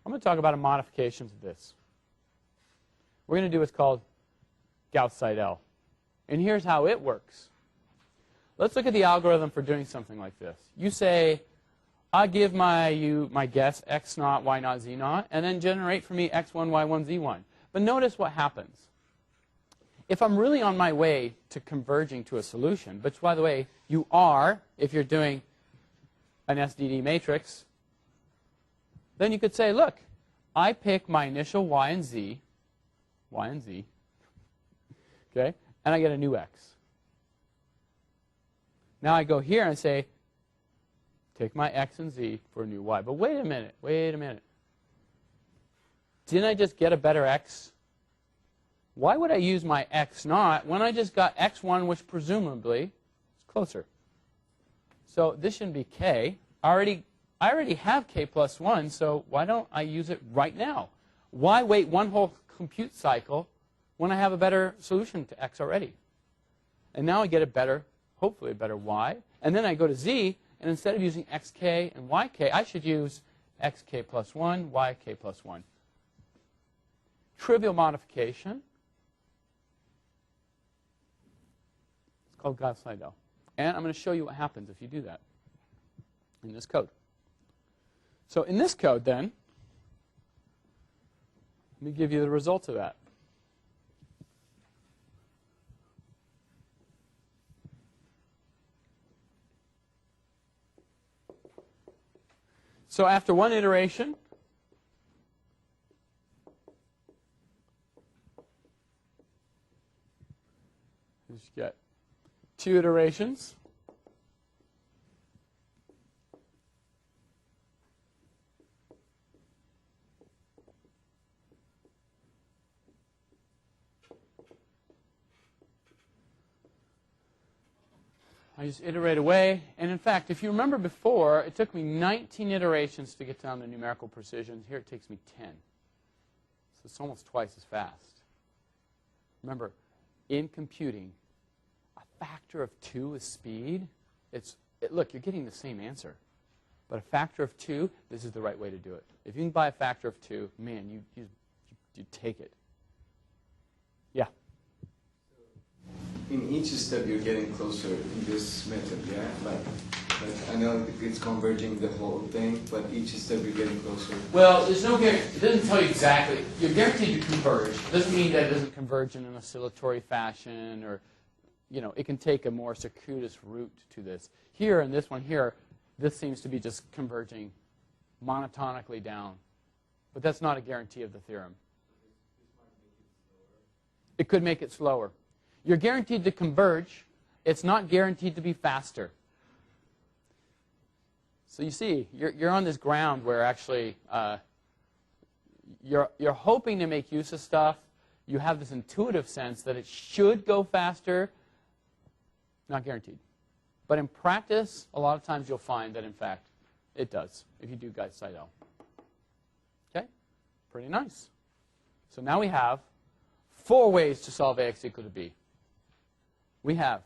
I'm going to talk about a modification to this. We're going to do what's called Gauss Seidel. And here's how it works. Let's look at the algorithm for doing something like this. You say, I give my guess x naught, y naught, z naught, and then generate for me x1, y1, z1. But notice what happens. If I'm really on my way to converging to a solution, which, by the way, you are if you're doing an SDD matrix, then you could say, look, I pick my initial y and z, okay, and I get a new x. Now I go here and say, take my x and z for a new y. But wait a minute. Didn't I just get a better x? Why would I use my x naught when I just got x1, which presumably is closer? So this shouldn't be k. I already have k plus 1, so why don't I use it right now? Why wait one whole compute cycle when I have a better solution to x already? And now I get a better, hopefully a better y. And then I go to z, and instead of using xk and yk, I should use xk plus 1, yk plus 1. Trivial modification. It's called Gauss Seidel. And I'm going to show you what happens if you do that in this code. So in this code, then, let me give you the results of that. So after one iteration, you just get 2 iterations. I just iterate away. And in fact, if you remember before, it took me 19 iterations to get down to numerical precision. Here it takes me 10. So it's almost twice as fast. Remember, in computing, a factor of 2 is speed. Look, you're getting the same answer. But a factor of 2, this is the right way to do it. If you can buy a factor of 2, man, you take it. Yeah? In each step, you're getting closer in this method, yeah? Like I know it's converging the whole thing, but each step you're getting closer. Well, there's no guarantee. It doesn't tell you exactly. You're guaranteed to converge. It doesn't mean that it doesn't converge in an oscillatory fashion, or, it can take a more circuitous route to this. Here, in this one here, this seems to be just converging monotonically down. But that's not a guarantee of the theorem. It could make it slower. You're guaranteed to converge. It's not guaranteed to be faster. So you see, you're on this ground where actually you're hoping to make use of stuff. You have this intuitive sense that it should go faster. Not guaranteed. But in practice, a lot of times you'll find that, in fact, it does, if you do Gauss Seidel. Okay? Pretty nice. So now we have 4 ways to solve Ax equal to b. We have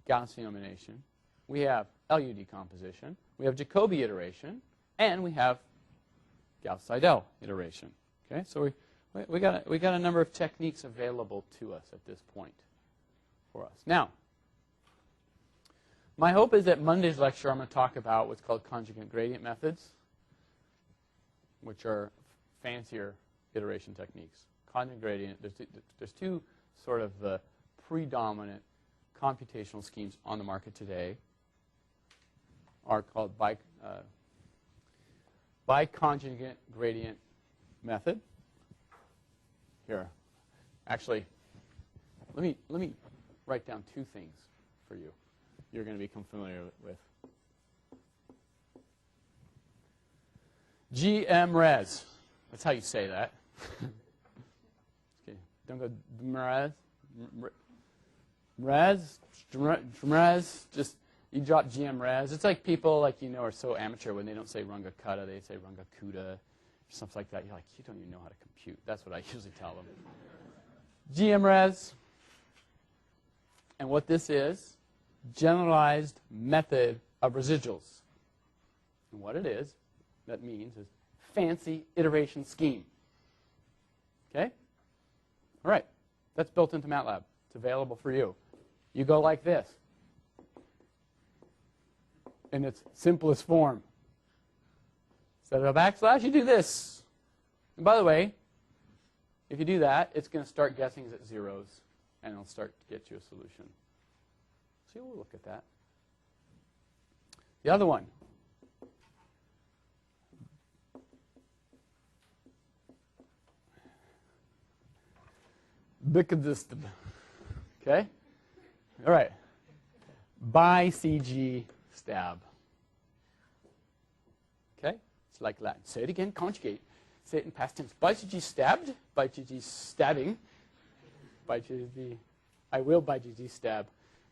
Gaussian elimination, we have LU decomposition, we have Jacobi iteration, and we have Gauss Seidel iteration. Okay, so we got a number of techniques available to us at this point for us. Now, my hope is that Monday's lecture I'm going to talk about what's called conjugate gradient methods, which are fancier iteration techniques. Conjugate gradient, there's 2 sort of the predominant computational schemes on the market today are called biconjugate gradient method. Here, actually, let me write down 2 things for you you're going to become familiar with. GMRes. That's how you say that. Okay, don't go MRes. Res, just you drop GMRes. It's like people are so amateur when they don't say runga kutta, they say runga kuda, or something like that. You're like, you don't even know how to compute. That's what I usually tell them. GMRes, and what this is, generalized method of residuals. And what it is, that means, is fancy iteration scheme. Okay? All right. That's built into MATLAB. It's available for you. You go like this in its simplest form. Instead of a backslash, you do this. And by the way, if you do that, it's going to start guessing at zeros, and it'll start to get you a solution. So we'll look at that. The other one. Bicadistab. Okay? All right. By CG stab. Okay? It's like Latin. Say it again, conjugate. Say it in past tense. By CG stabbed. By CG stabbing. By CG. I will by CG stab.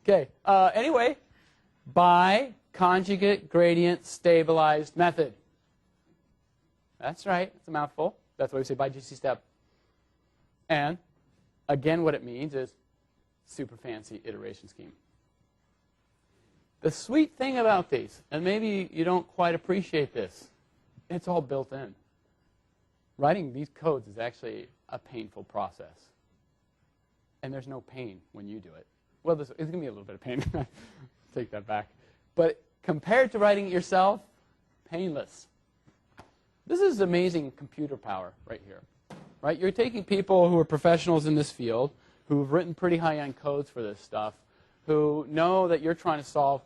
Okay. Anyway, by conjugate gradient stabilized method. That's right. It's a mouthful. That's why we say by GC stab. And again, what it means is super fancy iteration scheme. The sweet thing about these, and maybe you don't quite appreciate this, it's all built in. Writing these codes is actually a painful process. And there's no pain when you do it. Well, it's going to be a little bit of pain. Take that back. But compared to writing it yourself, painless. This is amazing computer power right here. Right? You're taking people who are professionals in this field, who've written pretty high-end codes for this stuff, who know that you're trying to solve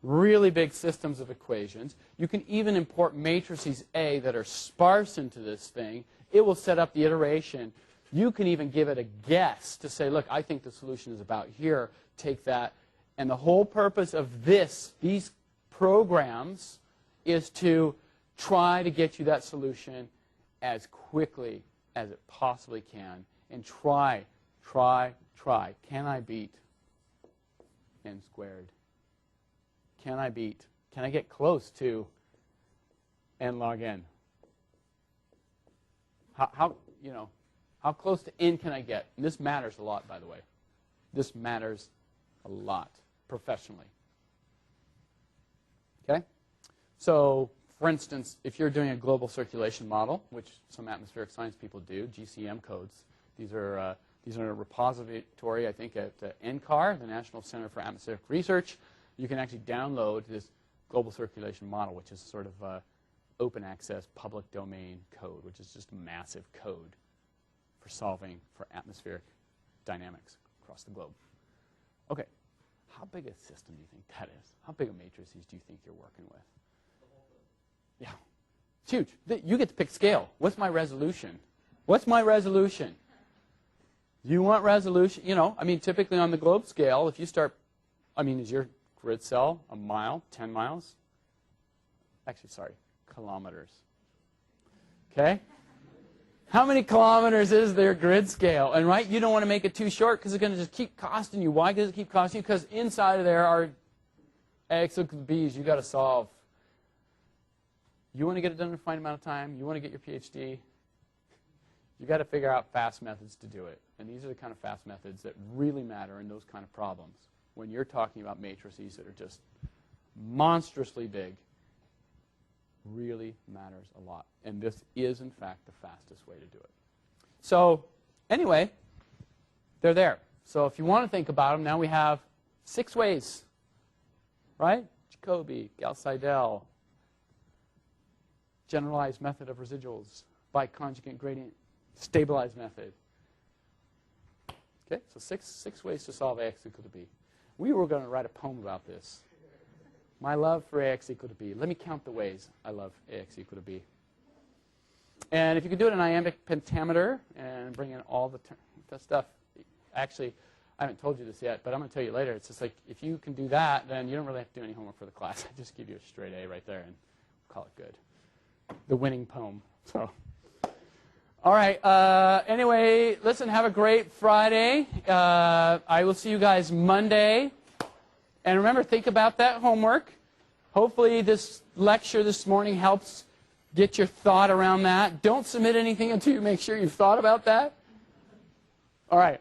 really big systems of equations. You can even import matrices A that are sparse into this thing. It will set up the iteration. You can even give it a guess to say, look, I think the solution is about here. Take that. And the whole purpose of these programs is to try to get you that solution as quickly as it possibly can. And try. Can I beat n squared? Can I get close to n log n? How close to n can I get? And this matters a lot, by the way. This matters a lot professionally. Okay? So, for instance, if you're doing a global circulation model, which some atmospheric science people do, GCM codes, these are a repository, I think, at NCAR, the National Center for Atmospheric Research. You can actually download this global circulation model, which is sort of open access, public domain code, which is just a massive code for solving for atmospheric dynamics across the globe. Okay, how big a system do you think that is? How big a matrices do you think you're working with? Yeah, it's huge. You get to pick scale. What's my resolution? What's my resolution? You want resolution? Typically on the globe scale, if you start, is your grid cell a mile, 10 miles? Actually, sorry, kilometers. Okay? How many kilometers is their grid scale? And right, you don't want to make it too short because it's going to just keep costing you. Why does it keep costing you? Because inside of there are X equals B's you got to solve. You want to get it done in a finite amount of time. You want to get your PhD. You got to figure out fast methods to do it. And these are the kind of fast methods that really matter in those kind of problems. When you're talking about matrices that are just monstrously big, really matters a lot. And this is, in fact, the fastest way to do it. So anyway, they're there. So if you want to think about them, now we have 6 ways, right? Jacobi, Gauss Seidel, generalized method of residuals, biconjugate gradient stabilized method. Okay, so six ways to solve AX equal to B. We were going to write a poem about this. My love for AX equal to B. Let me count the ways I love AX equal to B. And if you could do it in iambic pentameter and bring in all the stuff. Actually, I haven't told you this yet, but I'm going to tell you later. It's just like, if you can do that, then you don't really have to do any homework for the class. I just give you a straight A right there and call it good. The winning poem. So, all right. Anyway, listen, have a great Friday. I will see you guys Monday. And remember, think about that homework. Hopefully this lecture this morning helps get your thought around that. Don't submit anything until you make sure you've thought about that. All right.